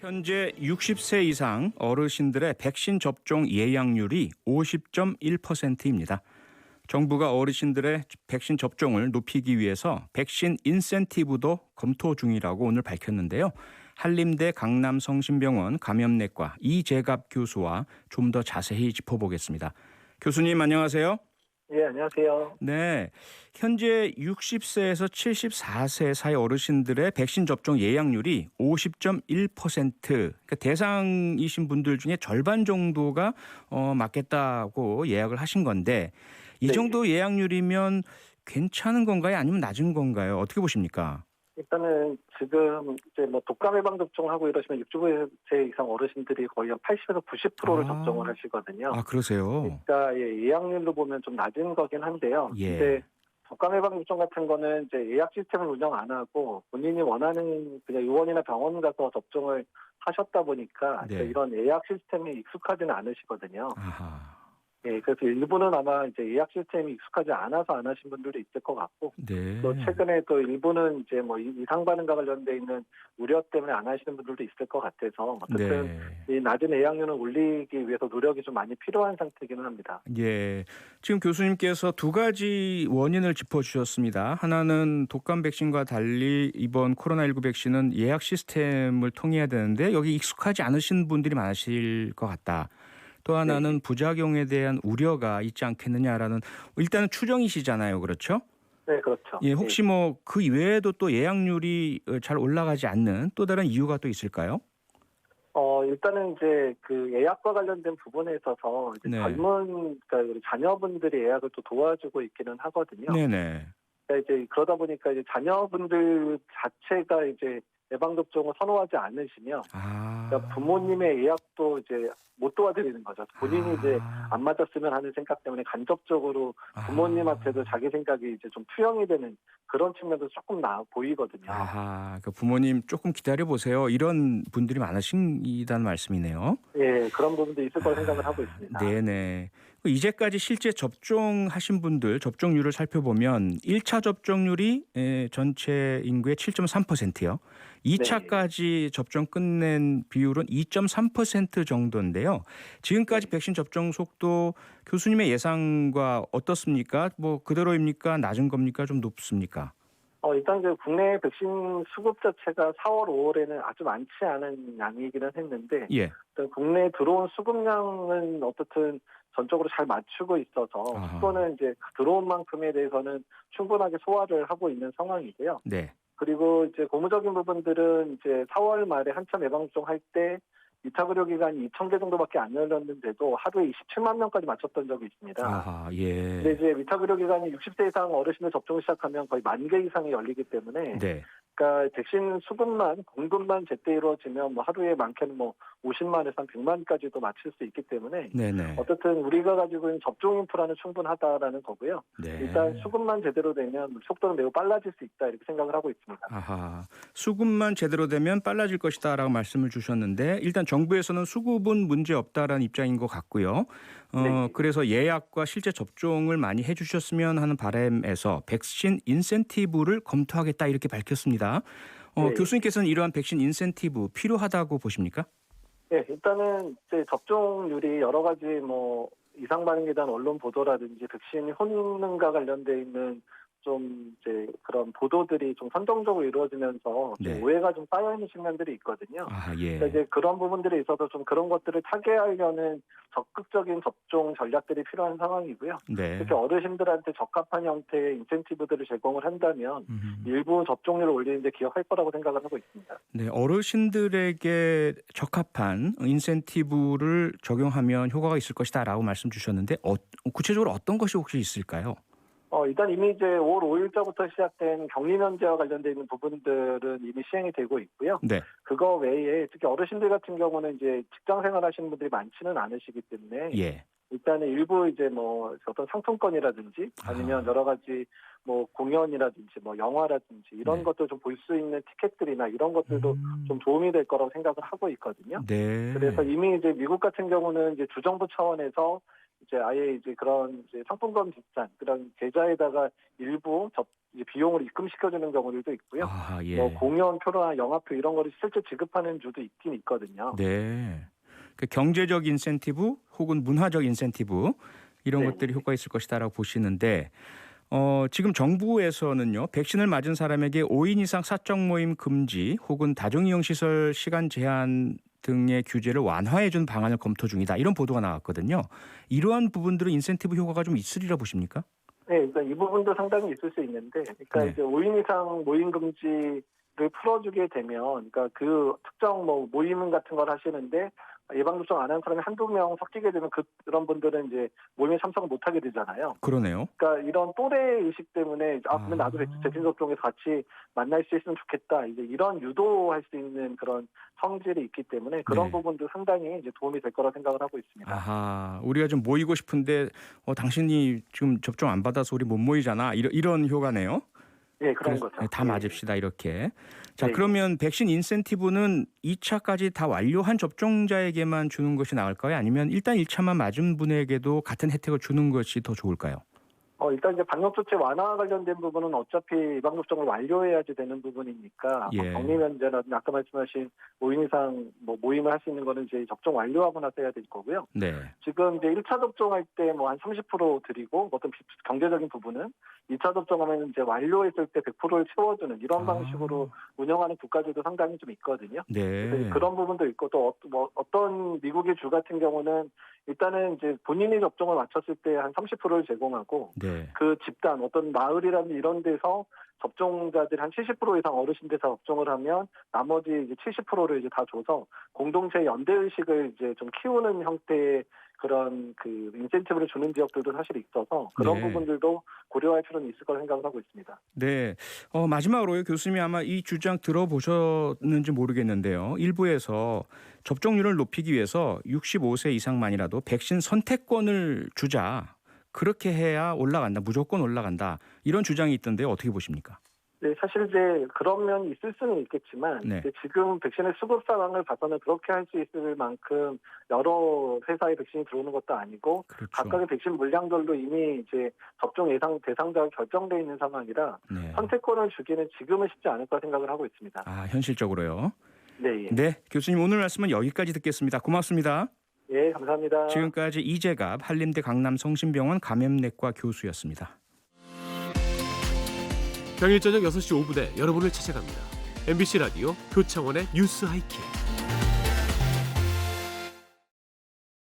현재 60세 이상 어르신들의 백신 접종 예약률이 50.1%입니다. 정부가 어르신들의 백신 접종을 높이기 위해서 백신 인센티브도 검토 중이라고 오늘 밝혔는데요. 한림대 강남성심병원 감염내과 이재갑 교수와 좀 더 자세히 짚어보겠습니다. 교수님 안녕하세요. 예, 안녕하세요. 네, 현재 60세에서 74세 사이 어르신들의 백신 접종 예약률이 50.1%, 그러니까 대상이신 분들 중에 절반 정도가 맞겠다고 예약을 하신 건데 이 네. 정도 예약률이면 괜찮은 건가요? 아니면 낮은 건가요? 어떻게 보십니까? 일단은 지금 이제 뭐 독감 예방 접종하고 이러시면 65세 이상 어르신들이 거의 한 80에서 90%를 접종을 하시거든요. 아, 그러세요? 그러니까 예약률로 보면 좀 낮은 거긴 한데요. 예. 근데 독감 예방 접종 같은 거는 이제 예약 시스템을 운영 안 하고 본인이 원하는 그냥 의원이나 병원 가서 접종을 하셨다 보니까 네. 이런 예약 시스템이 익숙하지는 않으시거든요. 아하. 예, 그래서 일부는 아마 이제 예약 시스템이 익숙하지 않아서 안 하신 분들도 있을 것 같고, 네. 또 최근에 또 일부는 이제 뭐 이상 반응과 관련돼 있는 우려 때문에 안 하시는 분들도 있을 것 같아서 어쨌든 네. 이 낮은 예약률을 올리기 위해서 노력이 좀 많이 필요한 상태이기는 합니다. 예. 지금 교수님께서 두 가지 원인을 짚어주셨습니다. 하나는 독감 백신과 달리 이번 코로나19 백신은 예약 시스템을 통해야 되는데 여기 익숙하지 않으신 분들이 많으실 것 같다. 또 하나는 부작용에 대한 우려가 있지 않겠느냐라는 일단은 추정이시잖아요. 그렇죠? 네, 그렇죠. 예, 혹시 뭐 그 이외에도 또 예약률이 잘 올라가지 않는 또 다른 이유가 또 있을까요? 일단은 이제 그 예약과 관련된 부분에 있어서 이제 네. 젊은 그러니까 우리 자녀분들이 예약을 또 도와주고 있기는 하거든요. 네네. 그러니까 이제 그러다 보니까 이제 자녀분들 자체가 이제 예방접종을 선호하지 않으시면 아. 그러니까 부모님의 예약도 이제 못 도와드리는 거죠. 본인이 이제 안 맞았으면 하는 생각 때문에 간접적으로 부모님한테도 자기 생각이 이제 좀 투영이 되는 그런 측면도 조금 보이거든요. 아하, 그 부모님 조금 기다려 보세요. 이런 분들이 많으시다는 말씀이네요. 예, 그런 부분도 있을 거라 생각을 하고 있습니다. 네네. 이제까지 실제 접종하신 분들 접종률을 살펴보면 1차 접종률이 전체 인구의 7.3%요. 2차까지 접종 끝낸 비율은 2.3% 정도인데요. 지금까지 백신 접종 속도 교수님의 예상과 어떻습니까? 뭐 그대로입니까? 낮은 겁니까? 좀 높습니까? 일단 이제 국내 백신 수급 자체가 4월, 5월에는 아주 많지 않은 양이기는 했는데, 예. 일단 국내에 들어온 수급량은 어떻든 전적으로 잘 맞추고 있어서 속도는 이제 들어온 만큼에 대해서는 충분하게 소화를 하고 있는 상황이고요. 네. 그리고 이제 고무적인 부분들은 이제 4월 말에 한참 예방접종할 때 2차 의료 기간이 2,000개 정도밖에 안 열렸는데도 하루에 27만 명까지 맞췄던 적이 있습니다. 아하, 예. 근데 이제 2차 의료 기간이 60세 이상 어르신을 접종을 시작하면 거의 10,000개 이상이 열리기 때문에 네. 그러니까 백신 수급만 공급만 제때 이루어지면 뭐 하루에 많게는 뭐 50만에서 한 100만까지도 맞출 수 있기 때문에 네네. 어쨌든 우리가 가지고 있는 접종 인프라는 충분하다라는 거고요. 네. 일단 수급만 제대로 되면 속도는 매우 빨라질 수 있다 이렇게 생각을 하고 있습니다. 아하, 수급만 제대로 되면 빨라질 것이다라고 말씀을 주셨는데 일단 정부에서는 수급은 문제 없다라는 입장인 것 같고요. 네. 그래서 예약과 실제 접종을 많이 해주셨으면 하는 바람에서 백신 인센티브를 검토하겠다 이렇게 밝혔습니다. 네. 교수님께서는 이러한 백신 인센티브 필요하다고 보십니까? 네, 일단은 이제 접종률이 여러 가지 뭐 이상 반응에 대한 언론 보도라든지 백신 효능과 관련돼 있는 좀 이제 그런 보도들이 좀 선정적으로 이루어지면서 네. 좀 오해가 좀 쌓여 있는 측면들이 있거든요. 아, 예. 그러니까 이제 그런 부분들에 있어서 좀 그런 것들을 타개하려는 적극적인 접종 전략들이 필요한 상황이고요. 네. 특히 어르신들한테 적합한 형태의 인센티브들을 제공을 한다면 일부 접종률을 올리는 데 기여할 거라고 생각을 하고 있습니다. 네, 어르신들에게 적합한 인센티브를 적용하면 효과가 있을 것이다라고 말씀 주셨는데 구체적으로 어떤 것이 혹시 있을까요? 일단 이미 이제 5월 5일자부터 시작된 격리 면제와 관련된 있는 부분들은 이미 시행이 되고 있고요. 네. 그거 외에 특히 어르신들 같은 경우는 이제 직장 생활하시는 분들이 많지는 않으시기 때문에 예. 일단은 일부 이제 뭐 어떤 상품권이라든지 아니면 여러 가지 뭐 공연이라든지 뭐 영화라든지 이런 네. 것들 좀 볼 수 있는 티켓들이나 이런 것들도 좀 도움이 될 거라고 생각을 하고 있거든요. 네. 그래서 이미 이제 미국 같은 경우는 이제 주정부 차원에서 이제 아예 이제 그런 이제 상품권 비슷한 그런 계좌에다가 일부 이제 비용을 입금시켜주는 경우들도 있고요. 아, 예. 뭐 공연표나 영화표 이런 거를 실제 지급하는 주도 있긴 있거든요. 네. 그 경제적 인센티브 혹은 문화적 인센티브 이런 네. 것들이 효과 있을 것이다라고 보시는데 지금 정부에서는요. 백신을 맞은 사람에게 5인 이상 사적 모임 금지 혹은 다중이용 시설 시간 제한 등의 규제를 완화해 준 방안을 검토 중이다. 이런 보도가 나왔거든요. 이러한 부분들은 인센티브 효과가 좀 있으리라 보십니까? 네, 그러니까 이 부분도 상당히 있을 수 있는데, 그러니까 네. 이제 5인 이상 모임 금지를 풀어주게 되면, 그러니까 그 특정 뭐 모임 같은 걸 하시는데 예방접종 안 한 사람이 한두 명 섞이게 되면 그런 분들은 이제 모임에 참석을 못 하게 되잖아요. 그러네요. 그러니까 이런 또래 의식 때문에 그러면 나도 백신 접종에서 같이 만날 수 있으면 좋겠다. 이제 이런 유도할 수 있는 그런 성질이 있기 때문에 그런 네. 부분도 상당히 이제 도움이 될 거라 생각을 하고 있습니다. 아하, 우리가 좀 모이고 싶은데 당신이 지금 접종 안 받아서 우리 못 모이잖아. 이런 효과네요. 예, 그런 그래서 거죠. 다 예. 맞읍시다 이렇게. 자, 네. 그러면 백신 인센티브는 2차까지 다 완료한 접종자에게만 주는 것이 나을까요? 아니면 일단 1차만 맞은 분에게도 같은 혜택을 주는 것이 더 좋을까요? 일단 이제 방역조치 완화 관련된 부분은 어차피 예방접종을 완료해야지 되는 부분이니까 예. 격리 면제나 아까 말씀하신 5인 이상 뭐 모임을 할 수 있는 거는 이제 접종 완료하고 나서 해야 될 거고요. 네. 지금 이제 1차 접종할 때 뭐 한 30% 드리고 어떤 경제적인 부분은 2차 접종하면 이제 완료했을 때 100%를 채워주는 이런 방식으로 운영하는 국가들도 상당히 좀 있거든요. 그래서 네. 그런 부분도 있고 또 어떤 미국의 주 같은 경우는 일단은 이제 본인이 접종을 마쳤을 때 한 30%를 제공하고 네. 그 집단 어떤 마을이라든지 이런 데서 접종자들이 한 70% 이상 어르신들 다 접종을 하면 나머지 이제 70%를 이제 다 줘서 공동체 연대 의식을 이제 좀 키우는 형태의 그런 그 인센티브를 주는 지역들도 사실 있어서 그런 네. 부분들도 고려할 필요는 있을 거라 생각을 하고 있습니다. 네. 마지막으로요. 교수님이 아마 이 주장 들어보셨는지 모르겠는데요. 일부에서 접종률을 높이기 위해서 65세 이상만이라도 백신 선택권을 주자. 그렇게 해야 올라간다. 무조건 올라간다. 이런 주장이 있던데요. 어떻게 보십니까? 네, 사실 이제 그런 면이 있을 수는 있겠지만 네. 이제 지금 백신의 수급 상황을 봐서는 그렇게 할 수 있을 만큼 여러 회사의 백신이 들어오는 것도 아니고 그렇죠. 각각의 백신 물량들도 이미 이제 접종 예상 대상자가 결정돼 있는 상황이라 네. 선택권을 주기는 지금은 쉽지 않을 거라 생각을 하고 있습니다. 현실적으로요. 네, 예. 네. 교수님 오늘 말씀은 여기까지 듣겠습니다. 고맙습니다. 예, 감사합니다. 지금까지 이재갑 한림대 강남성심병원 감염내과 교수였습니다. 평일 저녁 6시 5분에 여러분을 찾아갑니다. MBC 라디오 표창원의 뉴스 하이킥.